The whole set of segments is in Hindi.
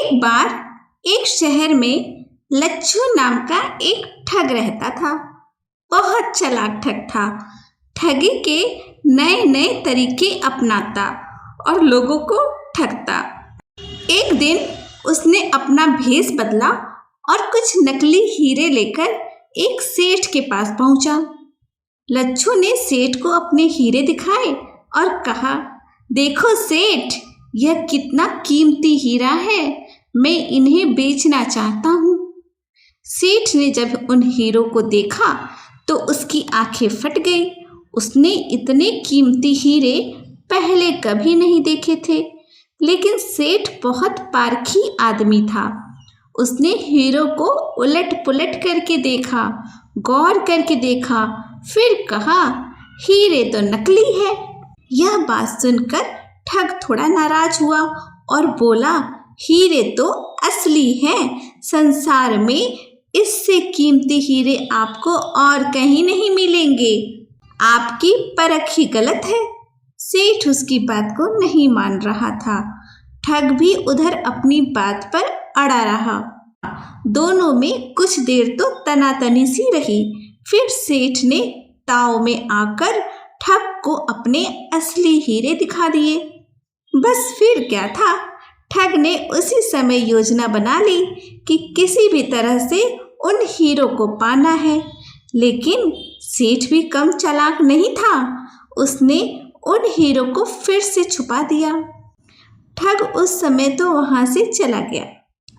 एक बार एक शहर में लच्छू नाम का एक ठग रहता था। बहुत चालाक ठग था। ठगी के नए नए तरीके अपनाता और लोगों को ठगता। एक दिन उसने अपना भेष बदला और कुछ नकली हीरे लेकर एक सेठ के पास पहुंचा। लच्छू ने सेठ को अपने हीरे दिखाए और कहा, देखो सेठ, यह कितना कीमती हीरा है, मैं इन्हें बेचना चाहता हूँ। सेठ ने जब उन हीरों को देखा तो उसकी आंखें फट गई। उसने इतने कीमती हीरे पहले कभी नहीं देखे थे। लेकिन सेठ बहुत पारखी आदमी था। उसने हीरों को उलट पुलट करके देखा, गौर करके देखा, फिर कहा, हीरे तो नकली है। यह बात सुनकर ठग थोड़ा नाराज हुआ और बोला, हीरे तो असली हैं। संसार में इससे कीमती हीरे आपको और कहीं नहीं मिलेंगे। आपकी परख ही गलत है। सेठ उसकी बात को नहीं मान रहा था। ठग भी उधर अपनी बात पर अड़ा रहा। दोनों में कुछ देर तो तनातनी सी रही। फिर सेठ ने ताव में आकर ठग को अपने असली हीरे दिखा दिए। बस फिर क्या था, ठग ने उसी समय योजना बना ली कि किसी भी तरह से उन हीरों को पाना है। लेकिन सेठ भी कम चालाक नहीं था। उसने उन हीरों को फिर से छुपा दिया। ठग उस समय तो वहां से चला गया।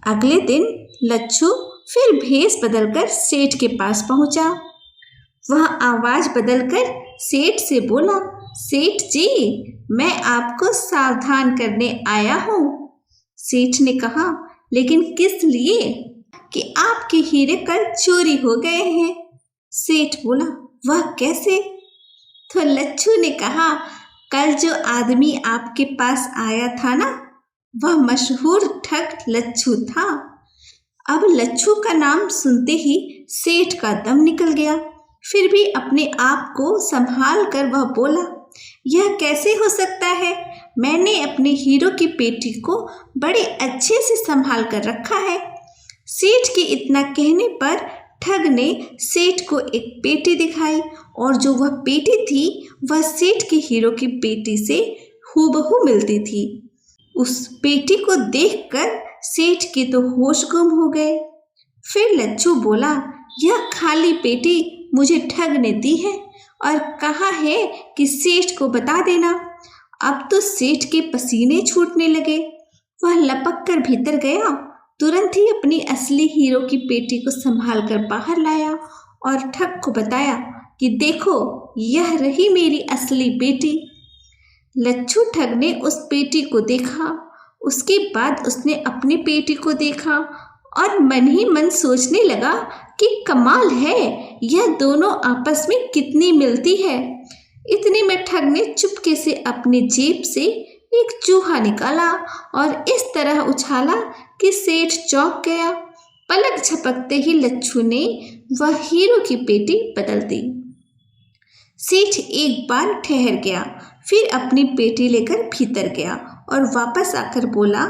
अगले दिन लच्छू फिर भेष बदलकर सेठ के पास पहुंचा। वह आवाज बदलकर सेठ से बोला, सेठ जी, मैं आपको सावधान करने आया हूँ। सेठ ने कहा, लेकिन किस लिए? कि आपके हीरे कल चोरी हो गए हैं। सेठ बोला, वह कैसे? तो लच्छू ने कहा, कल जो आदमी आपके पास आया था ना, वह मशहूर ठग लच्छू था। अब लच्छू का नाम सुनते ही सेठ का दम निकल गया। फिर भी अपने आप को संभाल कर वह बोला, यह कैसे हो सकता है? मैंने अपने हीरो की पेटी को बड़े अच्छे से संभाल कर रखा है। सेठ के इतना कहने पर ठग ने सेठ को एक पेटी दिखाई और जो वह पेटी थी वह सेठ के हीरो की पेटी से हूबहू मिलती थी। उस पेटी को देखकर सेठ के तो होश गुम हो गए। फिर लच्छू बोला, यह खाली पेटी मुझे ठग ने दी है और कहा है कि सेठ को बता देना। अब तो सेठ के पसीने छूटने लगे। वह लपक कर भीतर गया, तुरंत ही अपनी असली हीरो की पेटी को संभाल कर बाहर लाया और ठग को बताया कि देखो, यह रही मेरी असली पेटी। लच्छू ठग ने उस पेटी को देखा। उसके बाद उसने अपनी पेटी को देखा और मन ही मन सोचने लगा कि कमाल है, यह दोनों आपस में कितनी मिलती है। इतने में ठग ने चुपके से अपनी जेब से एक चूहा निकाला और इस तरह उछाला कि सेठ चौंक गया। पलक झपकते ही लच्छू ने वह हीरो की पेटी बदल दी। सेठ एक बार ठहर गया, फिर अपनी पेटी लेकर भीतर गया और वापस आकर बोला,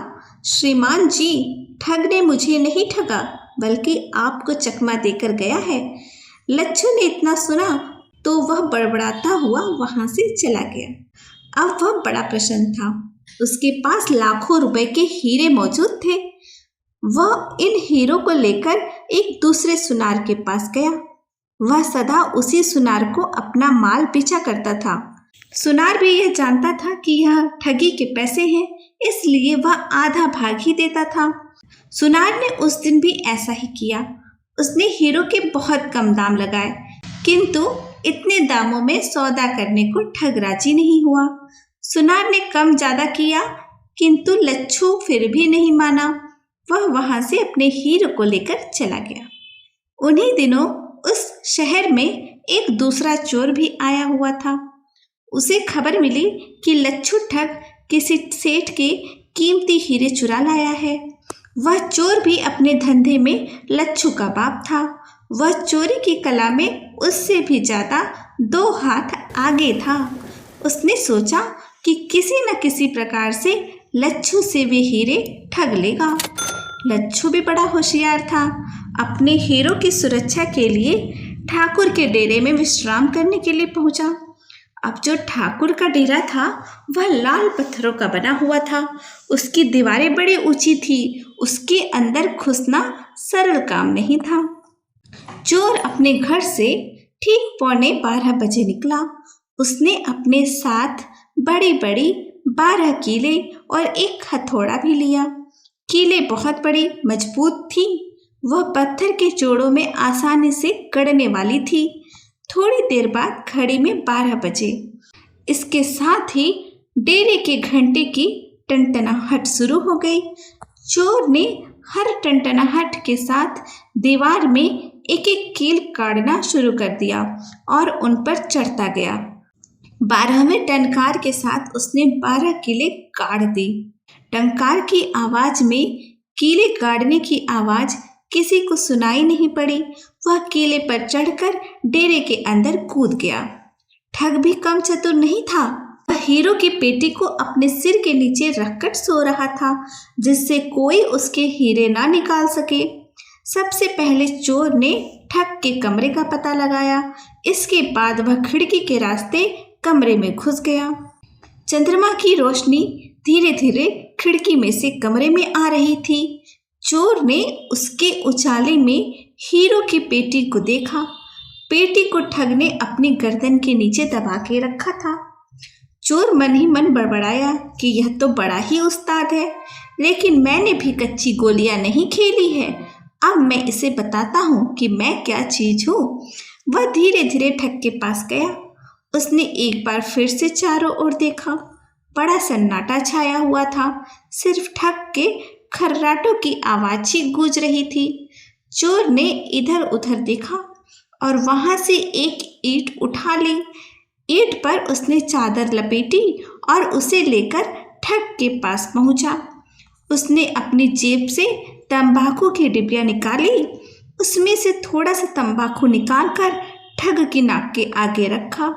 श्रीमान जी, ठग ने मुझे नहीं ठगा बल्कि आपको चकमा देकर गया है। लच्छू ने इतना सुना तो वह बड़बड़ाता हुआ वहां से चला गया। अब वह बड़ा प्रसन्न था। उसके पास लाखों रुपए के हीरे मौजूद थे। वह इन हीरो को लेकर एक दूसरे सुनार के पास गया। वह सदा उसी सुनार को अपना माल बेचा करता था। सुनार भी यह जानता था कि यह ठगी के पैसे हैं, इसलिए वह आधा भाग ही देता था। सुनार ने उस दिन भी ऐसा ही किया। उसने हीरो के बहुत कम दाम लगाए, किंतु इतने दामों में सौदा करने को ठग राजी नहीं हुआ। सुनार ने कम ज्यादा किया, किंतु लच्छू फिर भी नहीं माना। वह वहां से अपने हीरो को लेकर चला गया। उन्हीं दिनों उस शहर में एक दूसरा चोर भी आया हुआ था। उसे खबर मिली कि लच्छू ठग किसी सेठ के कीमती हीरे चुरा लाया है। वह चोर भी अपने धंधे में लच्छू का बाप था। वह चोरी की कला में उससे भी ज्यादा 2 हाथ आगे था। उसने सोचा कि किसी न किसी प्रकार से लच्छू से वे हीरे ठग लेगा। लच्छू भी बड़ा होशियार था। अपने हीरो की सुरक्षा के लिए ठाकुर के डेरे में विश्राम करने के लिए पहुंचा। अब जो ठाकुर का डेरा था वह लाल पत्थरों का बना हुआ था। उसकी दीवारें बड़ी ऊंची थी। उसके अंदर घुसना सरल काम नहीं था। चोर अपने घर से ठीक 11:15 बजे निकला। उसने अपने साथ बड़ी बड़ी 12 कीले और एक हथौड़ा भी लिया। कीले बहुत बड़ी मजबूत थी। वह पत्थर के जोड़ों में आसानी से गड़ने वाली थी। थोड़ी देर बाद घड़ी में 12 बजे। इसके साथ ही डेरे के घंटे की टनटनाहट शुरू हो गई। चोर ने हर टनटनाहट के साथ दीवार में एक एक कील काटना शुरू कर दिया और उन पर चढ़ता गया। 12वें टंकार के साथ उसने 12 कीले काट दी। टंकार की आवाज में कीले काटने की आवाज किसी को सुनाई नहीं पड़ी। वह कीले पर चढ़कर डेरे के अंदर कूद गया। ठग भी कम चतुर नहीं था। वह हीरो की पेटी को अपने सिर के नीचे रखकर सो रहा था, जिससे कोई उसके हीरे ना निकाल सके। सबसे पहले चोर ने ठग के कमरे का पता लगाया। इसके बाद वह खिड़की के रास्ते कमरे में घुस गया। चंद्रमा की रोशनी धीरे धीरे खिड़की में से कमरे में आ रही थी। चोर ने उसके उछाले में हीरो की पेटी को देखा। पेटी को ठग ने अपनी गर्दन के नीचे दबा के रखा था। चोर मन ही मन बड़बड़ाया कि यह तो बड़ा ही उस्ताद है, लेकिन मैंने भी कच्ची गोलियां नहीं खेली है। अब मैं इसे बताता हूँ कि मैं क्या चीज हूँ। वह धीरे धीरे ठग के पास गया। उसने एक बार फिर से चारों ओर देखा। बड़ा सन्नाटा छाया हुआ था। सिर्फ ठग के खर्राटों की आवाज ही गूंज रही थी। चोर ने इधर उधर देखा और वहां से एक ईंट उठा ली। ईंट पर उसने चादर लपेटी और उसे लेकर ठग के पास पहुंचा। उसने अपनी जेब से तंबाकू की डिबिया निकाली। उसमें से थोड़ा सा तंबाकू निकालकर ठग की नाक के आगे रखा।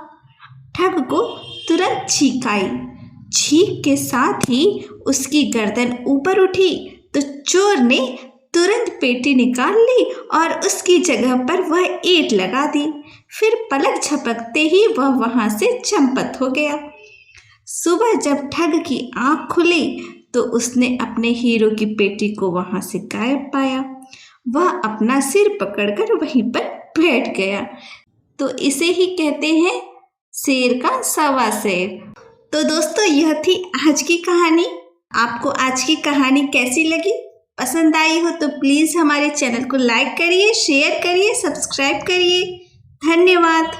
ठग को तुरंत छींक आई। छींक के साथ ही उसकी गर्दन ऊपर उठी तो चोर ने तुरंत पेटी निकाल ली और उसकी जगह पर वह ईंट लगा दी। फिर पलक झपकते ही वह वहां से चंपत हो गया। सुबह जब ठग की आंख खुली तो उसने अपने हीरो की पेटी को वहां से गायब पाया। वह अपना सिर पकड़कर वहीं पर बैठ गया। तो इसे ही कहते हैं शेर का सवा शेर। तो दोस्तों, यह थी आज की कहानी। आपको आज की कहानी कैसी लगी? पसंद आई हो तो प्लीज़ हमारे चैनल को लाइक करिए, शेयर करिए, सब्सक्राइब करिए। धन्यवाद।